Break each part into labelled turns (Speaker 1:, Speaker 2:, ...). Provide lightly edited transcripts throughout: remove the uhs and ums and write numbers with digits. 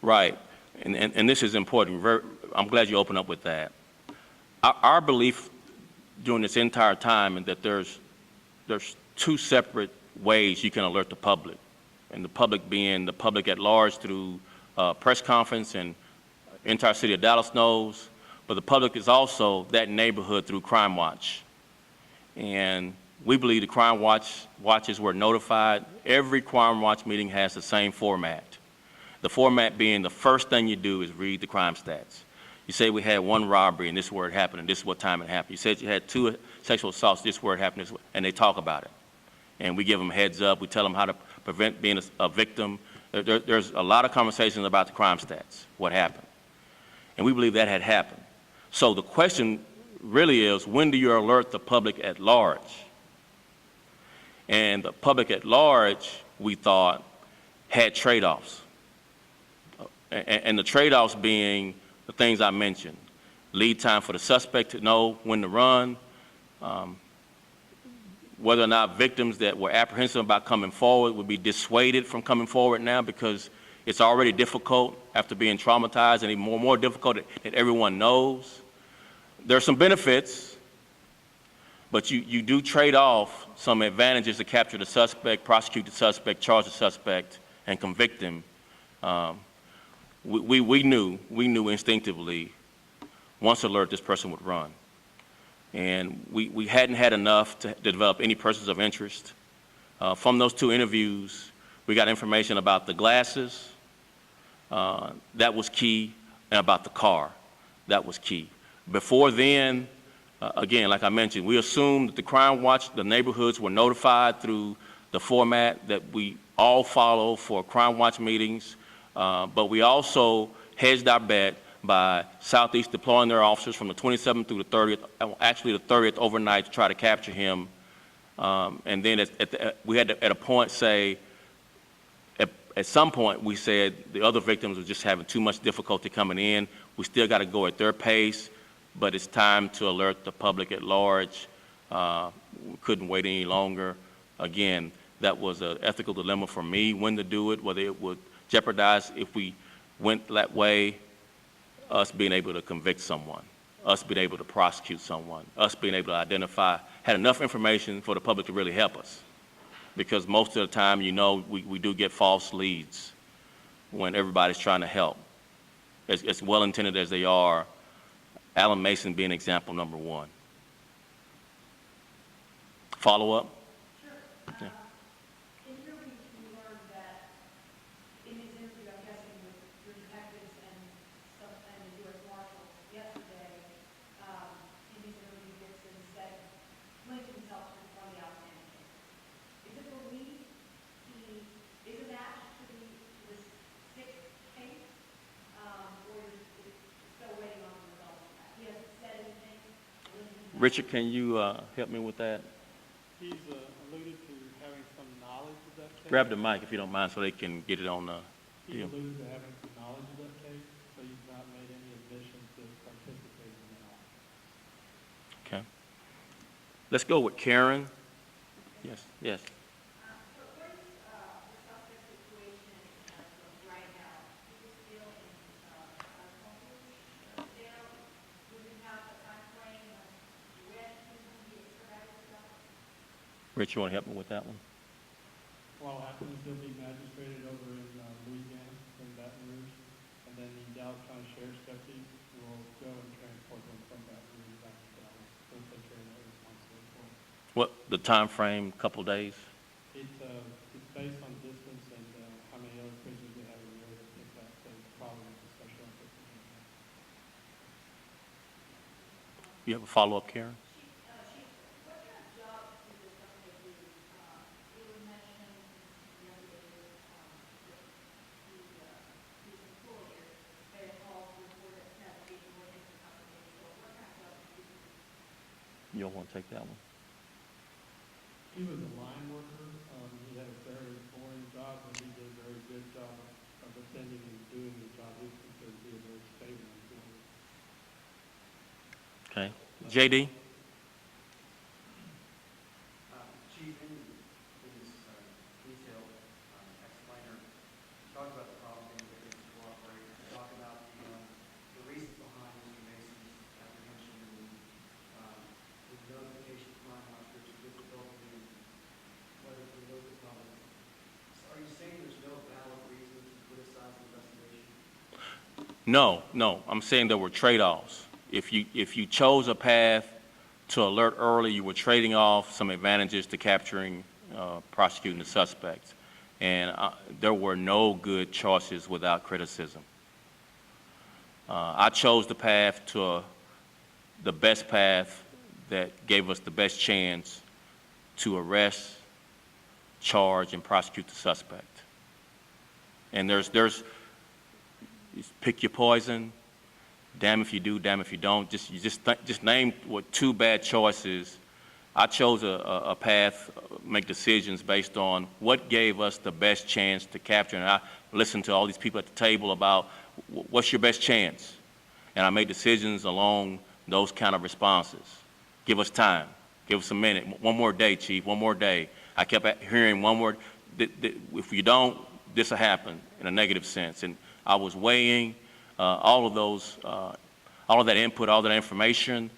Speaker 1: Right, and this is important. I'm glad you opened up with that. Our belief during this entire time is that there's two separate ways you can alert the public, and the public being the public at large through press conference, and entire city of Dallas knows, but the public is also that neighborhood through Crime Watch. And we believe the Crime Watches were notified. Every Crime Watch meeting has the same format. The format being the first thing you do is read the crime stats. You say we had one robbery and this is where it happened and this is what time it happened. You said you had 2 sexual assaults, this is where it happened, and they talk about it. And we give them heads up, we tell them how to prevent being a victim. There's a lot of conversations about the crime stats, what happened. And we believe that had happened. So the question really is, when do you alert the public at large? And the public at large, we thought, had trade-offs. And the trade-offs being the things I mentioned. Lead time for the suspect to know when to run, whether or not victims that were apprehensive about coming forward would be dissuaded from coming forward now because it's already difficult after being traumatized, and even more difficult that everyone knows. There are some benefits, but you do trade off some advantages to capture the suspect, prosecute the suspect, charge the suspect, and convict him. We knew instinctively, once alert, this person would run. And we hadn't had enough to develop any persons of interest. From those 2 interviews, we got information about the glasses, that was key, and about the car, that was key. Before then, again, like I mentioned, we assumed that the Crime Watch, the neighborhoods were notified through the format that we all follow for Crime Watch meetings. But we also hedged our bet by Southeast deploying their officers from the 27th through the 30th, actually the 30th overnight, to try to capture him. And then we had to, at a point, say, at some point, we said the other victims were just having too much difficulty coming in. We still got to go at their pace, but it's time to alert the public at large. We couldn't wait any longer. Again, that was an ethical dilemma for me, when to do it, whether it would jeopardize, if we went that way, us being able to convict someone, us being able to prosecute someone, us being able to identify, had enough information for the public to really help us. Because most of the time, you know, we do get false leads when everybody's trying to help. As well-intended as they are, Alan Mason being example number 1. Follow up?
Speaker 2: Sure.
Speaker 1: Yeah.
Speaker 2: In your week, you learned that in his interview, I'm guessing with your detectives and the U.S. Marshals yesterday, in his interview, Dixon said, linked himself to one of the outstanding cases. Is it believed he is a match to this 6th case, or is it still waiting on the results of that? He hasn't said anything.
Speaker 1: Richard, can you help me with that?
Speaker 3: He's alluded to having some knowledge of that case.
Speaker 1: Grab the mic if you don't mind so they can get it on the
Speaker 3: He's
Speaker 1: deal.
Speaker 3: alluded to having some knowledge of that case, but he's not made any admission to participating in it.
Speaker 1: Okay. Let's go with Karen. Yes, yes.
Speaker 2: So what is the suspect situation right now? Is he still in jail? Do we have a time frame of when he's going to be extradited to that?
Speaker 1: Rich, you want to help me with that one?
Speaker 3: What will happen is he'll be magistrated over in Louisiana, in Baton Rouge, and then the Dallas County Sheriff's Deputy will go and transport him from Baton Rouge back to Dallas. They'll take care of that responsibility for him.
Speaker 1: What, the time frame, couple days?
Speaker 3: It's based on distance and how many other prisoners they have in the area. If that's a problem with the special Olympics.
Speaker 1: You have a follow-up, Karen?
Speaker 2: What kind of job do this company do? You were mentioning the other day his employer made a call to report it as being more than the company. So what kind of job do you do?
Speaker 1: You don't want to take that one?
Speaker 3: He was a line worker. He had a very boring job, but he did a very good job of attending and doing the job. He was considered to be a very stable employee.
Speaker 1: Okay. JD?
Speaker 4: Chief, in his detailed explainer, talked about the problem being victims cooperate
Speaker 1: No, no, I'm saying there were trade-offs. If you chose a path to alert early, you were trading off some advantages to capturing, prosecuting the suspects. And there were no good choices without criticism. I chose the path to the best path that gave us the best chance to arrest, charge, and prosecute the suspect. And there's pick your poison. Damn if you do, damn if you don't. Just name what two bad choices. I chose a path, make decisions based on what gave us the best chance to capture. And I listened to all these people at the table about what's your best chance. And I made decisions along those kind of responses. Give us time. Give us a minute. One more day, Chief. One more day. I kept hearing one more. If you don't, this will happen in a negative sense. And I was weighing all of those, all of that input, all that information.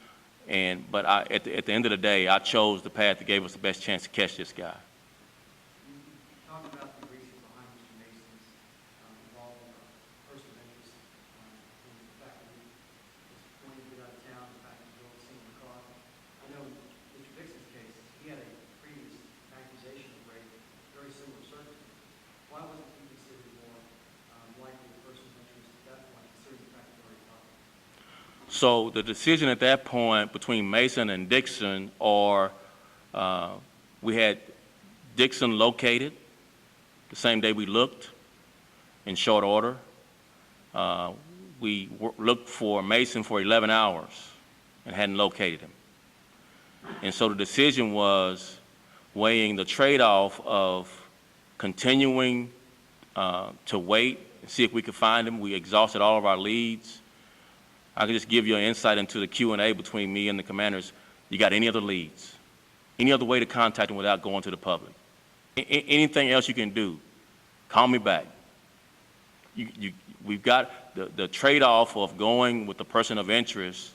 Speaker 1: But at the end of the day, I chose the path that gave us the best chance to catch this guy.
Speaker 4: You talked about the reasons behind Mr. Mason's involvement of person of interest, and the fact that he was wanting to get out of town, the fact that he drove a single car. I know in Mr. Dixon's case, he had a previous accusation of rape, very similar circumstances. Why wasn't he considered more likely a person of interest at that point, considering the fact that he already talked?
Speaker 1: So the decision at that point between Mason and Dixon, or we had Dixon located the same day we looked in short order. We looked for Mason for 11 hours and hadn't located him. And so the decision was weighing the trade-off of continuing to wait and see if we could find him. We exhausted all of our leads. I can just give you an insight into the Q&A between me and the commanders. You got any other leads? Any other way to contact him without going to the public? Anything else you can do? Call me back. We've got the trade-off of going with the person of interest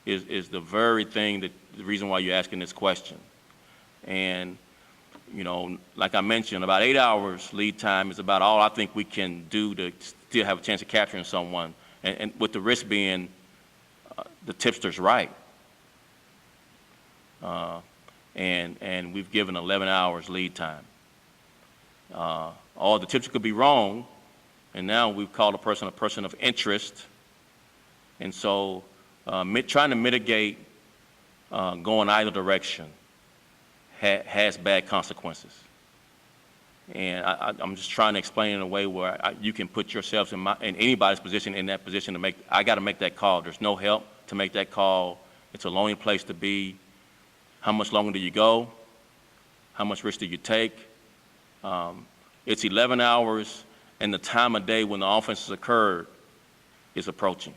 Speaker 1: is the very thing the reason why you're asking this question. And, you know, like I mentioned, about 8 hours lead time is about all I think we can do to still have a chance of capturing someone. And with the risk being the tipster's right. And we've given 11 hours lead time. Or the tipster could be wrong, and now we've called a person of interest. And so trying to mitigate going either direction has bad consequences. And I'm just trying to explain in a way where you can put yourselves in anybody's position, in that position to make. I got to make that call. There's no help to make that call. It's a lonely place to be. How much longer do you go? How much risk do you take? It's 11 hours, and the time of day when the offenses occurred is approaching.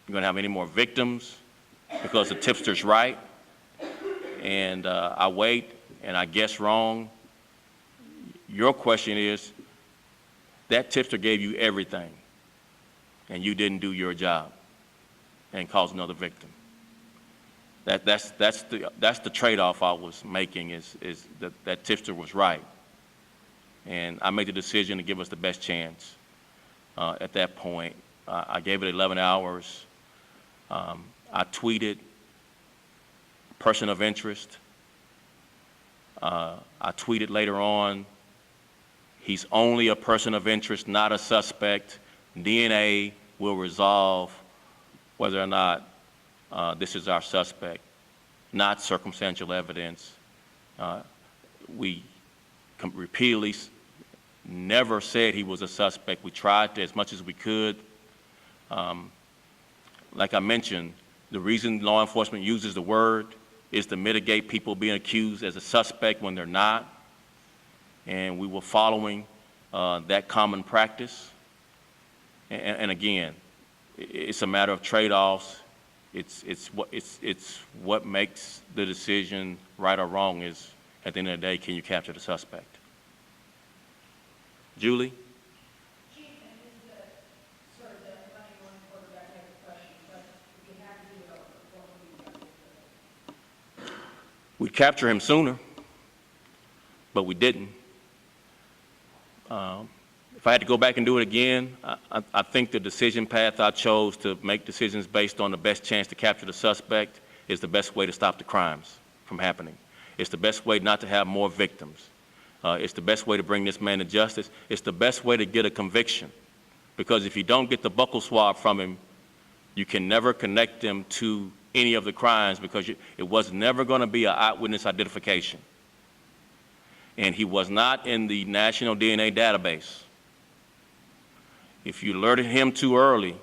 Speaker 1: You're going to have any more victims because the tipster's right, and I wait and I guess wrong. Your question is, that tipster gave you everything, and you didn't do your job and caused another victim. That's the trade-off I was making, is that tipster was right. And I made the decision to give us the best chance at that point. I gave it 11 hours. I tweeted, person of interest. I tweeted later on, he's only a person of interest, not a suspect. DNA will resolve whether or not this is our suspect, not circumstantial evidence. We repeatedly never said he was a suspect. We tried to as much as we could. Like I mentioned, the reason law enforcement uses the word is to mitigate people being accused as a suspect when they're not. And we were following that common practice. And again, it's a matter of trade-offs. It's what makes the decision right or wrong is, at the end of the day, can you capture the suspect? Julie?
Speaker 2: Chief, and this is sort of the money going quarterback type of question, but if you had to do it over, what would you do?
Speaker 1: We'd capture him sooner, but we didn't. If I had to go back and do it again, I think the decision path I chose to make decisions based on the best chance to capture the suspect is the best way to stop the crimes from happening. It's the best way not to have more victims. It's the best way to bring this man to justice. It's the best way to get a conviction. Because if you don't get the buccal swab from him, you can never connect him to any of the crimes because it was never going to be an eyewitness identification. And he was not in the national DNA database. If you alerted him too early,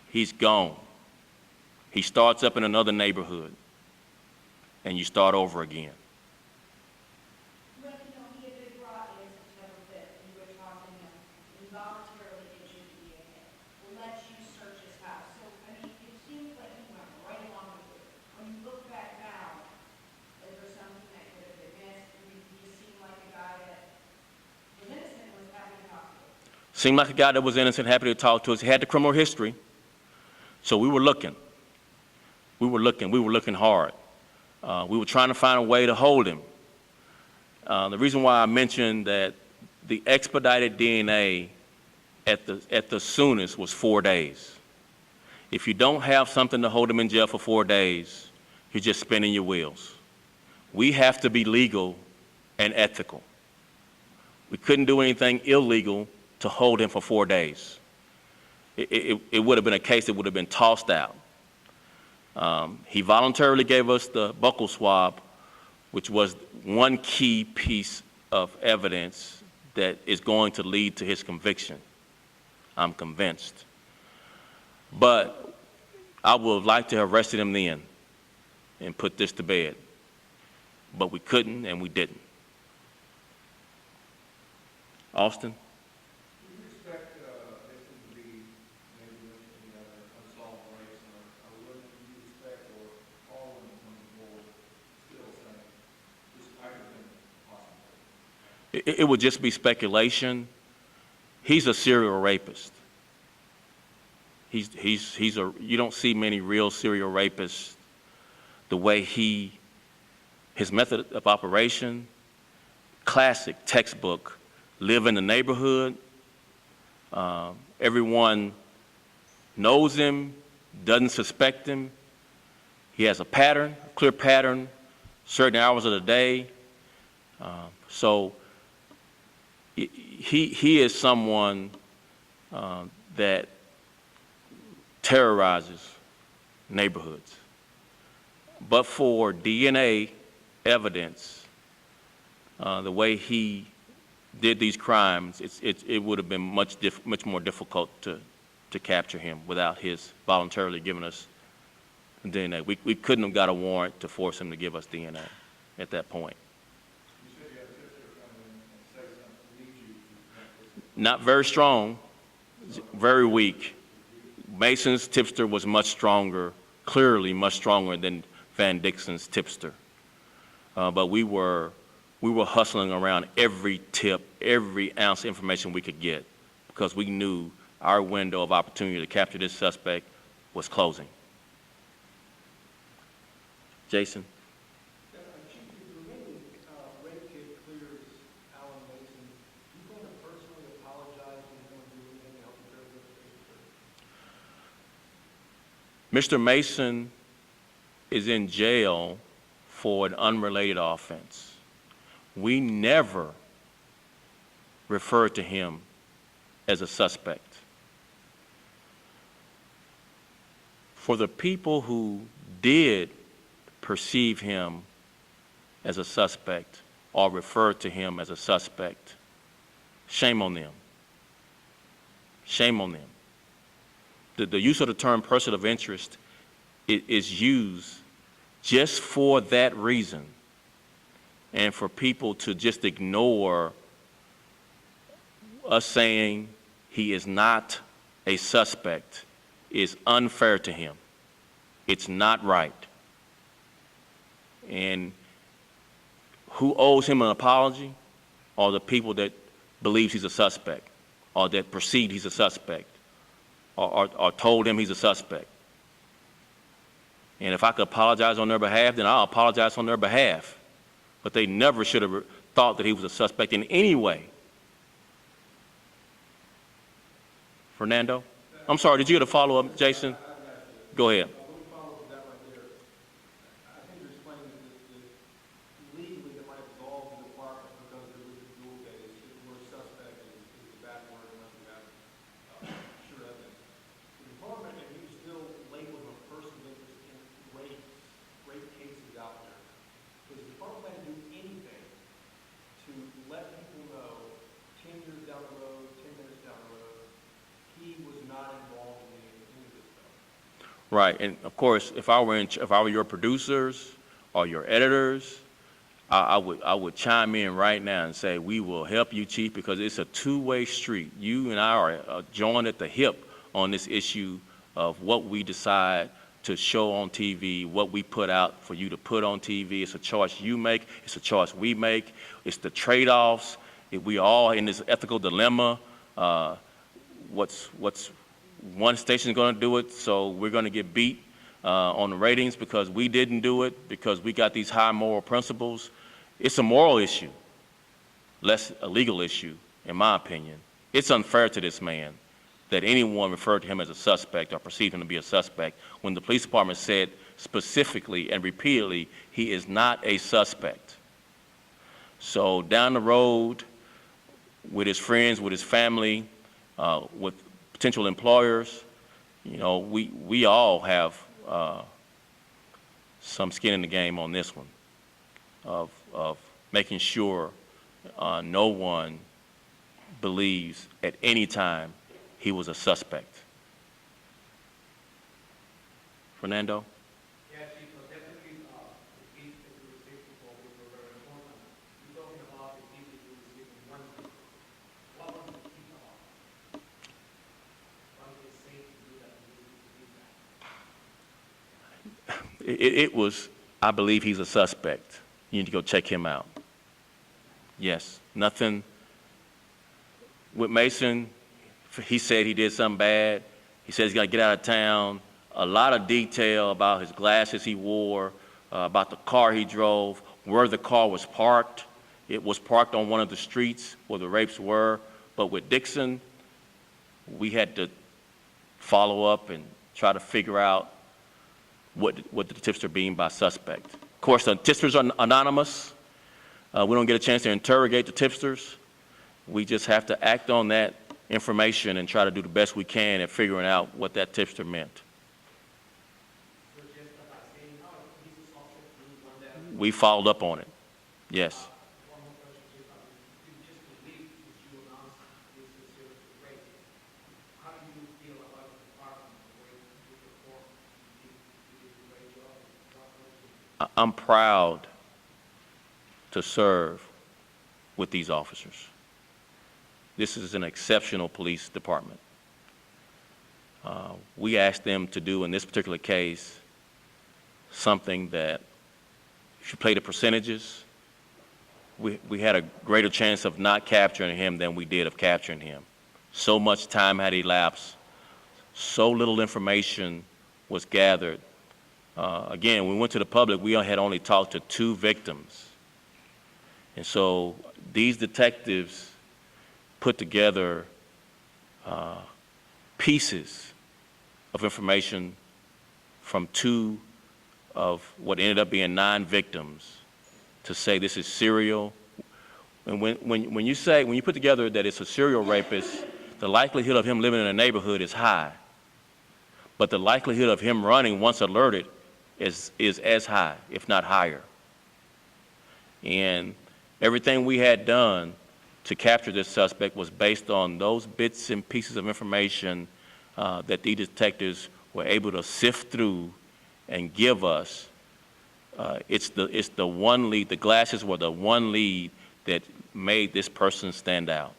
Speaker 1: he's gone. He starts up in another neighborhood, and you start over again.
Speaker 2: When, he had been brought in September 5th, and you were talking to him, involuntarily issued DNA, let you search his house. So, it seems like he went right along with it. When you look back now, is there something that could have been missed? You seem like a guy that was innocent and was happy to talk to you.
Speaker 1: Seemed like a guy that was innocent, happy to talk to us. He had the criminal history, so we were looking. We were looking hard. We were trying to find a way to hold him. The reason why I mentioned that the expedited DNA at the soonest was 4 days. If you don't have something to hold him in jail for 4 days, you're just spinning your wheels. We have to be legal and ethical. We couldn't do anything illegal to hold him for 4 days. It would have been a case that would have been tossed out. He voluntarily gave us the buccal swab, which was one key piece of evidence that is going to lead to his conviction. I'm convinced. But I would have liked to have arrested him then and put this to bed. But we couldn't and we didn't. Austin?
Speaker 5: Do you expect victims to be maybe any other unsolved rapes, or what do you expect, or all of them coming forward still saying this might have been possible?
Speaker 1: It would just be speculation. He's a serial rapist. You don't see many real serial rapists the way his method of operation, classic textbook, live in the neighborhood. Everyone knows him, doesn't suspect him. He has a pattern, a clear pattern, certain hours of the day. So he is someone that terrorizes neighborhoods. But for DNA evidence, the way he did these crimes, it would have been much more difficult to capture him without his voluntarily giving us DNA. We couldn't have got a warrant to force him to give us DNA at that point.
Speaker 5: You said you had a sister come in and say something, lead you to that.
Speaker 1: Not very strong, very weak. Mason's tipster was much stronger, clearly much stronger than Van Dixon's tipster. But we were hustling around every tip, every ounce of information we could get because we knew our window of opportunity to capture this suspect was closing. Jason?
Speaker 6: Chief, if the remaining rape kit clears Alan Mason, do you going to personally apologize and you're going to do anything to help prepare the case?
Speaker 1: Mr. Mason is in jail for an unrelated offense. We never referred to him as a suspect. For the people who did perceive him as a suspect or refer to him as a suspect, shame on them. Shame on them. The use of the term person of interest is used just for that reason, and for people to just ignore us saying he is not a suspect is unfair to him. It's not right. And who owes him an apology are the people that believes he's a suspect or that perceived he's a suspect or told him he's a suspect. And if I could apologize on their behalf, then I'll apologize on their behalf. But they never should have thought that he was a suspect in any way. Fernando? I'm sorry, did you get a follow-up, Jason? Go ahead.
Speaker 6: Let me follow up with that right there. I think you're explaining that legally they might absolve the department because there was a dual case, the word suspect is the bad word unless you have sure evidence. The department, and you still label them a person of interest in rape cases out there. Does the department plan to do anything to let people know 10 years down the road, 10 minutes down the road, he was not involved in any of this stuff?
Speaker 1: Right, and of course, if I were your producers or your editors, I would chime in right now and say, we will help you, Chief, because it's a two-way street. You and I are joined at the hip on this issue of what we decide to show on TV, what we put out for you to put on TV. It's a choice you make. It's a choice we make. It's the trade-offs. We all in this ethical dilemma. What's one station's going to do it, so we're going to get beat on the ratings because we didn't do it, because we got these high moral principles. It's a moral issue, less a legal issue, in my opinion. It's unfair to this man that anyone referred to him as a suspect or perceived him to be a suspect when the police department said specifically and repeatedly he is not a suspect. So down the road, with his friends, with his family, with potential employers, you know, we all have some skin in the game on this one of making sure no one believes at any time he was a suspect. Fernando?
Speaker 4: Yeah, Chief, so definitely the beats that you received before were very important. You're talking about the beats that you received in one week. What was the beat about? Why did they say to do that and do that?
Speaker 1: It was, I believe he's a suspect. You need to go check him out. Yes, nothing. With Mason, he said he did something bad. He said he's going to get out of town. A lot of detail about his glasses he wore, about the car he drove, where the car was parked. It was parked on one of the streets where the rapes were. But with Dixon, we had to follow up and try to figure out what the tipster mean by suspect. Of course, the tipsters are anonymous. We don't get a chance to interrogate the tipsters. We just have to act on that information and try to do the best we can at figuring out what that tipster meant.
Speaker 4: So just about saying, no, he's a suspect, you want that.
Speaker 1: We followed up on it. Yes.
Speaker 4: One more question, Chief. You just believe that you announced this is serious rape. How do you feel about the department, the way you perform? You did a great job.
Speaker 1: I'm proud to serve with these officers. This is an exceptional police department. We asked them to do, in this particular case, something that, if you play the percentages, we had a greater chance of not capturing him than we did of capturing him. So much time had elapsed, so little information was gathered. Again, when we went to the public, we had only talked to 2 victims. And so these detectives put together pieces of information from 2 of what ended up being 9 victims to say this is serial. And when you put together that it's a serial rapist, the likelihood of him living in a neighborhood is high. But the likelihood of him running once alerted is as high, if not higher. And everything we had done to capture this suspect was based on those bits and pieces of information that the detectives were able to sift through and give us. It's the one lead, the glasses were the one lead that made this person stand out.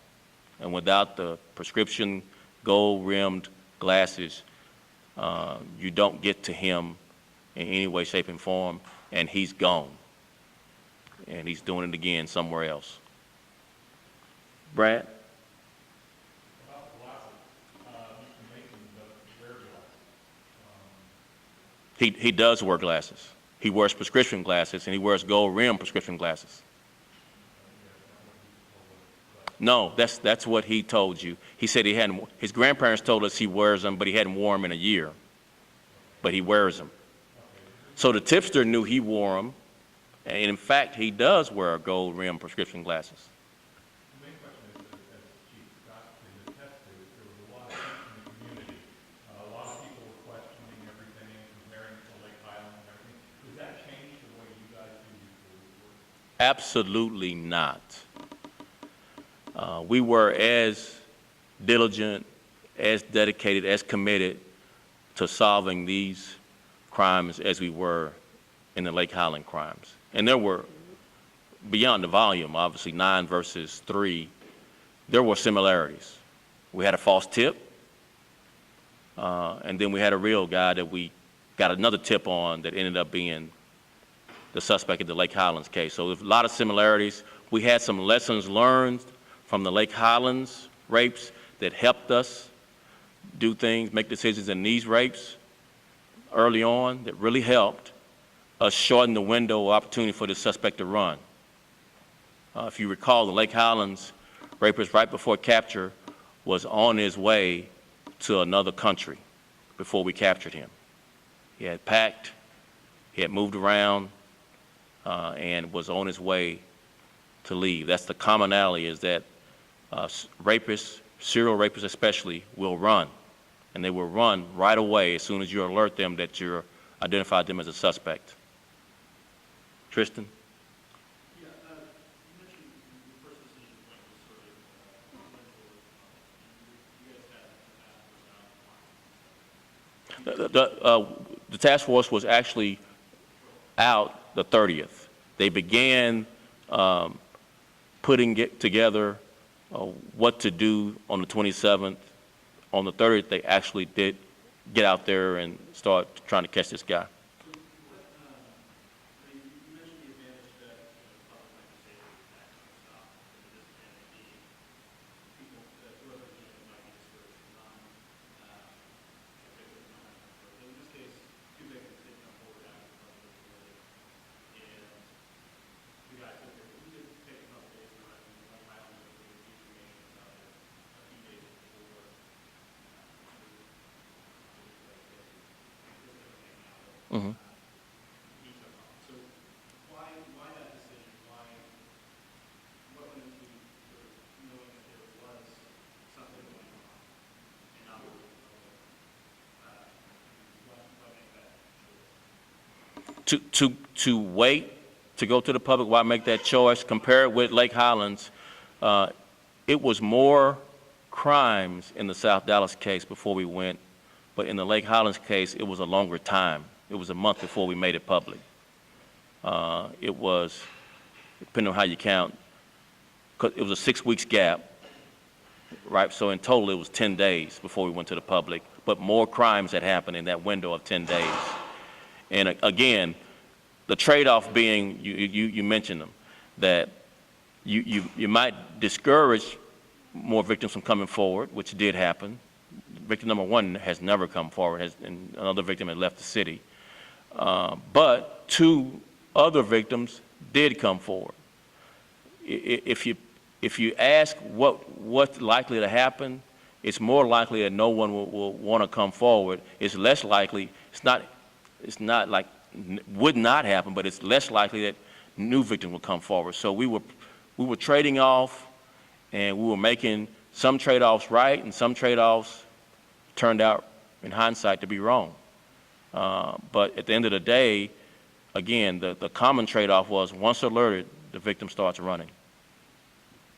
Speaker 1: And without the prescription gold-rimmed glasses, you don't get to him in any way, shape, and form, and he's gone. And he's doing it again somewhere else. Brad?
Speaker 7: About the glasses, Mr. Mason does wear glasses.
Speaker 1: He does wear glasses. He wears prescription glasses, and he wears gold-rimmed prescription glasses. No, that's what he told you. He said he hadn't, his grandparents told us he wears them, but he hadn't worn them in a year. But he wears them. So the tipster knew he wore them, and in fact, he does wear gold rim prescription glasses.
Speaker 7: The main question is, as Chief Scott can attest to, there was a lot of heat in the community. A lot of people were questioning everything, comparing it to Lake Highland and everything. Does that change the way you guys do your work?
Speaker 1: Absolutely not. We were as diligent, as dedicated, as committed to solving these crimes as we were in the Lake Highland crimes. And there were, beyond the volume, obviously 9 versus 3, there were similarities. We had a false tip, and then we had a real guy that we got another tip on that ended up being the suspect in the Lake Highlands case. So there's a lot of similarities. We had some lessons learned from the Lake Highlands rapes that helped us do things, make decisions in these rapes early on that really helped us shorten the window of opportunity for the suspect to run. If you recall, the Lake Highlands rapist right before capture was on his way to another country before we captured him. He had packed, he had moved around, and was on his way to leave. That's the commonality, is that rapists, serial rapists especially, will run. And they will run right away as soon as you alert them that you've identified them as a suspect. Tristan?
Speaker 6: Yeah, you mentioned your first decision point was sort of you guys had
Speaker 1: The task force was actually out the 30th. They began putting it together what to do on the 27th. On the 30th, they actually did get out there and start trying to catch this guy.
Speaker 6: So what, you mentioned the advantage that the public might be safe with that kind of stuff, and this and the people that whoever might be discouraged from victims might not come forward. In this case, 2 victims did come forward after the public was alerted, and the guy took it. We did take a couple days to run, like Highland was doing information about it a few days before.
Speaker 1: Mm-hmm.
Speaker 6: He took off. So why that decision? What went into sort of knowing that there was something going on and not really why make that choice?
Speaker 1: To wait to go to the public, why make that choice? Compare it with Lake Highlands. It was more crimes in the South Dallas case before we went, but in the Lake Highlands case, it was a longer time. It was a month before we made it public. It was, depending on how you count, 'cause it was a 6 weeks gap, right? So in total, it was 10 days before we went to the public, but more crimes had happened in that window of 10 days. And again, the trade-off being, you mentioned them, that you might discourage more victims from coming forward, which did happen. Victim number 1 has never come forward, and another victim had left the city. But 2 other victims did come forward. If you ask what's likely to happen, it's more likely that no one will want to come forward. It's less likely, it's not like would not happen, but it's less likely that new victims will come forward. So we were trading off, and we were making some trade-offs right, and some trade-offs turned out in hindsight to be wrong. But at the end of the day, again, the common trade-off was once alerted, the victim starts running.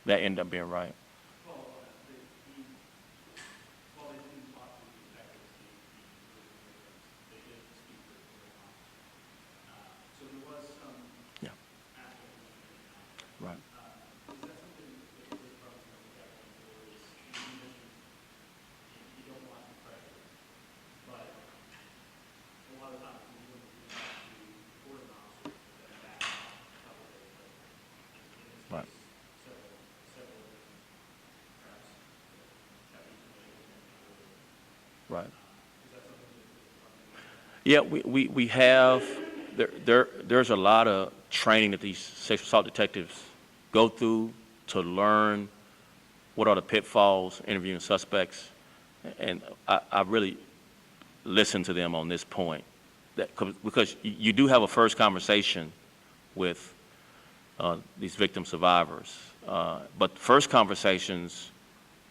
Speaker 1: That ended up being right.
Speaker 6: While they didn't talk to the detectives, they did speak to the police. So there was some
Speaker 1: Yeah.
Speaker 6: aspect of it.
Speaker 1: Right.
Speaker 6: Is that something that was probably going to look at going forward? Is you mentioned you don't want the pressure, but a lot of times when you go to court an officer, then back a couple of days later. In this
Speaker 1: Right.
Speaker 6: case, several perhaps deputies may have been ordered.
Speaker 1: Right.
Speaker 6: Is that something that
Speaker 1: Yeah, we have, there's a lot of training that these sexual assault detectives go through to learn what are the pitfalls, interviewing suspects, and I really listened to them on this point. Because you do have a first conversation with these victim survivors, but first conversations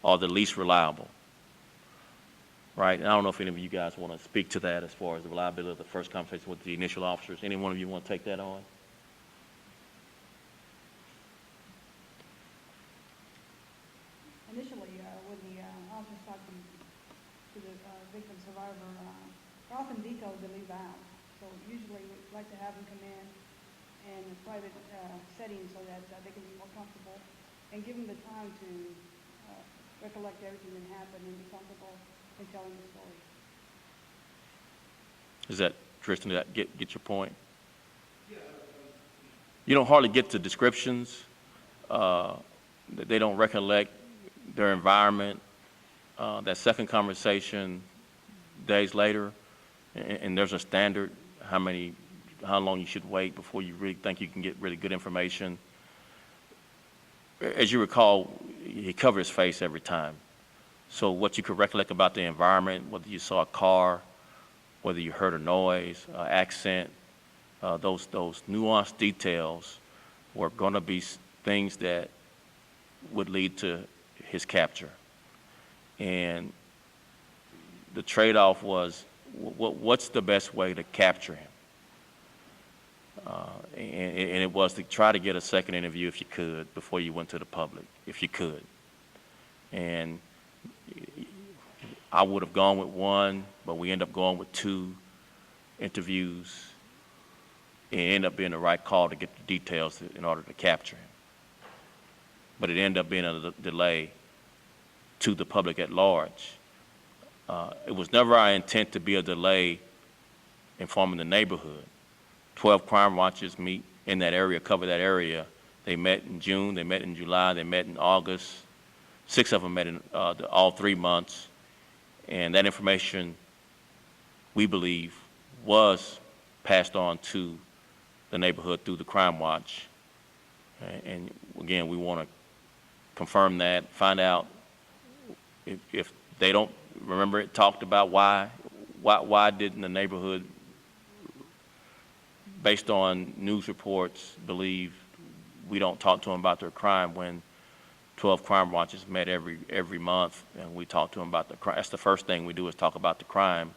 Speaker 1: are the least reliable, right? And I don't know if any of you guys want to speak to that as far as the reliability of the first conversation with the initial officers. Any one of you want to take that on?
Speaker 2: Initially, when the officers talk to the victim survivor, often details they leave out. So usually we like to have them come in a private setting so that they can be more comfortable and give them the time to recollect everything that happened and be comfortable in telling the story.
Speaker 1: Is that, Tristan, did that get your point? You don't hardly get to descriptions. They don't recollect their environment. That second conversation days later, and there's a standard how long you should wait before you really think you can get really good information. As you recall, he covered his face every time. So what you could recollect about the environment, whether you saw a car, whether you heard a noise, accent, those nuanced details were going to be things that would lead to his capture. And the trade-off was, what's the best way to capture him? And it was to try to get a second interview if you could before you went to the public, if you could. And I would have gone with one, but we ended up going with 2 interviews. It ended up being the right call to get the details in order to capture him. But it ended up being a delay to the public at large. It was never our intent to be a delay informing the neighborhood. 12 crime watchers meet in that area, cover that area. They met in June, they met in July, they met in August. 6 of them met in all 3 months. And that information, we believe, was passed on to the neighborhood through the Crime Watch. And again, we want to confirm that, find out if they don't remember it, talked about why didn't the neighborhood, based on news reports, believe we don't talk to them about their crime when 12 crime watchers met every month and we talk to them about the crime. That's the first thing we do, is talk about the crime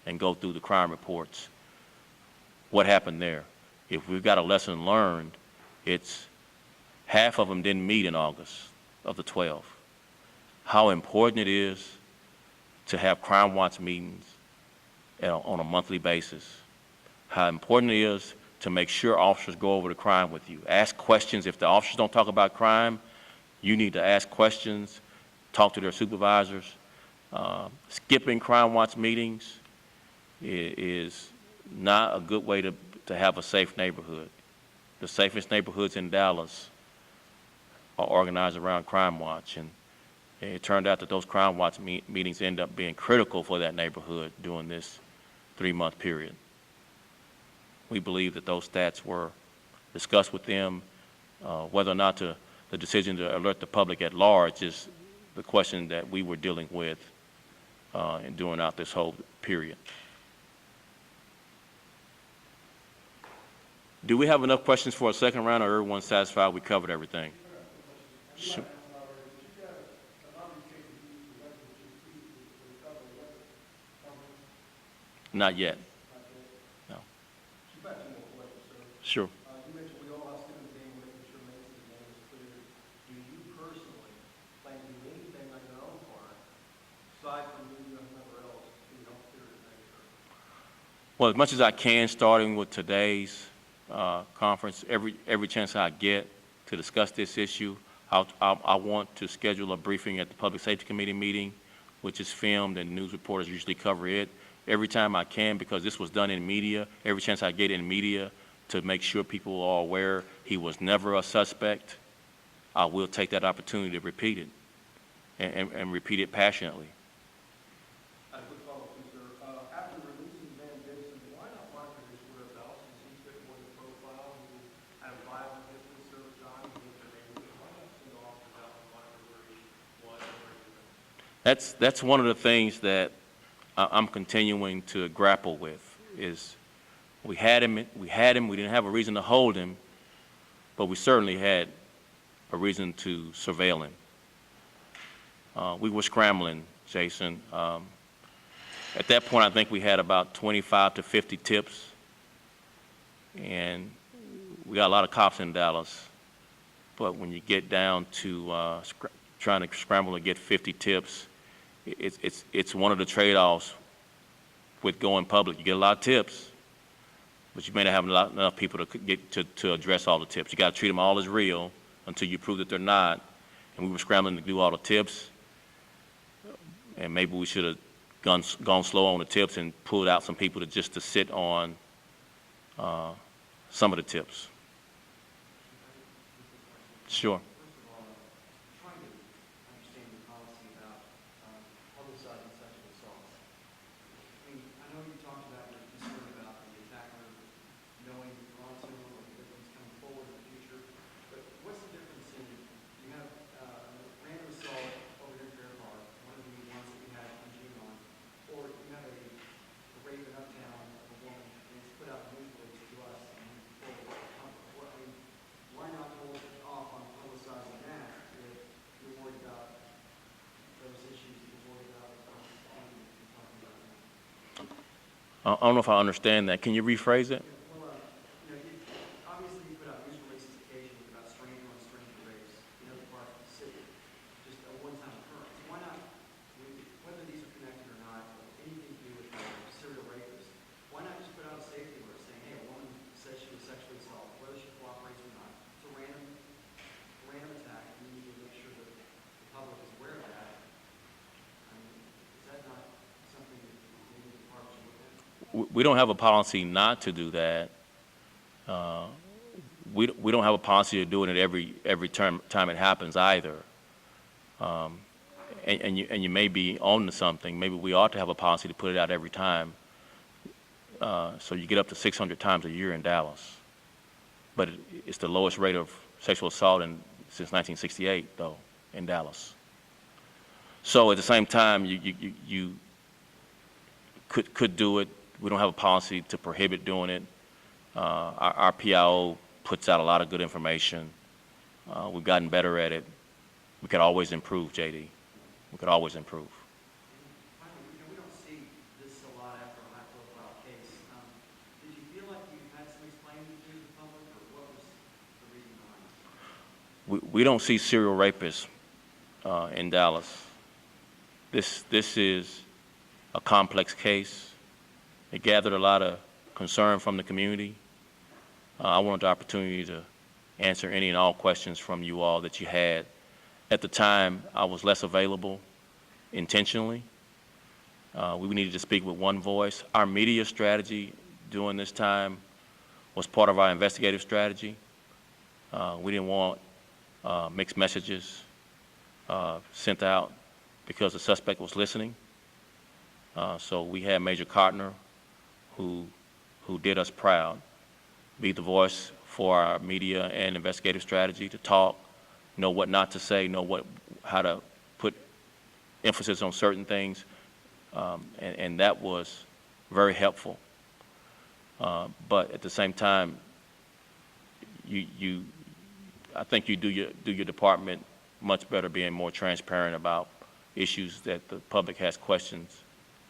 Speaker 1: and go through the crime reports. What happened there? If we've got a lesson learned, it's half of them didn't meet in August of the 12. How important it is to have crime watch meetings on a monthly basis. How important it is to make sure officers go over the crime with you. Ask questions. If the officers don't talk about crime, you need to ask questions, talk to their supervisors. Skipping crime watch meetings is not a good way to have a safe neighborhood. The safest neighborhoods in Dallas are organized around Crime Watch, and it turned out that those Crime Watch meetings end up being critical for that neighborhood during this 3-month period. We believe that those stats were discussed with them. Whether or not the decision to alert the public at large is the question that we were dealing with and during out this whole period. Do we have enough questions for a second round, or are everyone satisfied we covered everything? Sure. Not yet. No.
Speaker 6: You've got 2 more questions, sir.
Speaker 1: Sure.
Speaker 6: You mentioned we all have skin in the game, making sure Mason's name is clear. Do you personally plan to do anything on your own part, aside from you and whoever else, to help clear his name, sir?
Speaker 1: Well, as much as I can, starting with today's conference, every chance I get to discuss this issue, I want to schedule a briefing at the Public Safety Committee meeting, which is filmed and news reporters usually cover it. Every time I can, because this was done in media, every chance I get in media to make sure people are aware he was never a suspect, I will take that opportunity to repeat it and repeat it passionately.
Speaker 6: A quick follow-up, please, sir. After releasing Van Dixon, why not monitor his whereabouts, since he fit more the profile? He had a violent history, served time, he was their neighborhood. Why not send officers out and monitor where he
Speaker 1: That's one of the things that I'm continuing to grapple with, is we had him, we didn't have a reason to hold him, but we certainly had a reason to surveil him. We were scrambling, Jason. At that point, I think we had about 25 to 50 tips, and we got a lot of cops in Dallas. But when you get down to trying to scramble to get 50 tips, it's one of the trade-offs with going public. You get a lot of tips, but you may not have enough people to get to address all the tips. You got to treat them all as real until you prove that they're not. And we were scrambling to do all the tips, and maybe we should have gone slow on the tips and pulled out some people just to sit on some of the tips. Sure.
Speaker 4: First of all, trying to understand the policy about publicizing sexual assaults. I mean, I know you talked about your concern about the attacker knowing you're onto him or the victim's coming forward in the future, but what's the difference in, you have a random assault over here in Fair Park, one of the ones that we had on June on, or you have a rape in Uptown of a woman, and it's put out in news release to us, and I mean, why not hold off on publicizing that if you're worried about those issues that you're worried about you're talking about now?
Speaker 1: I don't know if I understand that. Can you rephrase it?
Speaker 4: Well, obviously you put out news releases occasionally about stranger on stranger rapes in other parts of the city, just a one-time occurrence. Why not, whether these are connected or not, or anything to do with serial rapists, why not just put out a safety alert saying, hey, a woman says she was sexually assaulted, whether she cooperates or not. It's a random attack, and you need to make sure that the public is aware of that. I mean, is that not something that maybe the department should look at?
Speaker 1: We don't have a policy not to do that. We don't have a policy of doing it every time it happens either. And you may be on to something. Maybe we ought to have a policy to put it out every time. So you get up to 600 times a year in Dallas. But it's the lowest rate of sexual assault since 1968, though, in Dallas. So at the same time, you could do it. We don't have a policy to prohibit doing it. Our PIO puts out a lot of good information. We've gotten better at it. We could always improve, JD. We could always improve.
Speaker 4: Finally, we don't see this a lot after a high-profile case. Did you feel like you had some explaining to do to the public, or what was the reason behind it?
Speaker 1: We don't see serial rapists in Dallas. This is a complex case. It gathered a lot of concern from the community. I wanted the opportunity to answer any and all questions from you all that you had. At the time, I was less available intentionally. We needed to speak with one voice. Our media strategy during this time was part of our investigative strategy. We didn't want mixed messages sent out because the suspect was listening. So we had Major Cotner, who did us proud, be the voice for our media and investigative strategy, to talk, know what not to say, know how to put emphasis on certain things, and that was very helpful. But at the same time, I think you do your department much better being more transparent about issues that the public has questions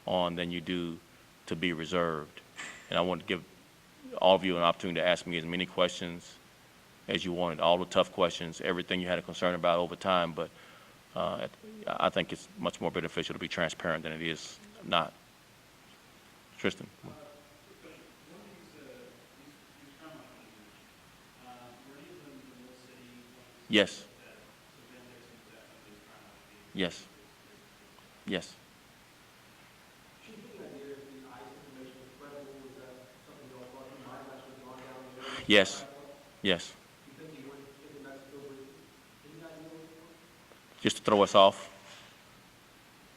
Speaker 1: on than you do to be reserved. And I want to give all of you an opportunity to ask me as many questions as you wanted, all the tough questions, everything you had a concern about over time, but I think it's much more beneficial to be transparent than it is not. Tristan?
Speaker 8: One of these crime officers, were any of them in the city?
Speaker 1: Yes.
Speaker 8: That surveillance that of those crime officers?
Speaker 1: Yes. Yes.
Speaker 6: Should you get an idea if the ICE information was credible? Was that something you all thought you might have actually gone down there?
Speaker 1: Yes. Yes.
Speaker 6: You think he went into Mexico with any idea what it was?
Speaker 1: Just to throw us off.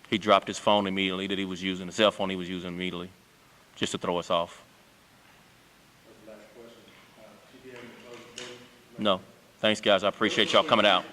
Speaker 1: He dropped his phone immediately that he was using, the cell phone he was using immediately, just to throw us off.
Speaker 5: That's the last question. Should you have any closed statement?
Speaker 1: No. Thanks, guys. I appreciate y'all coming out.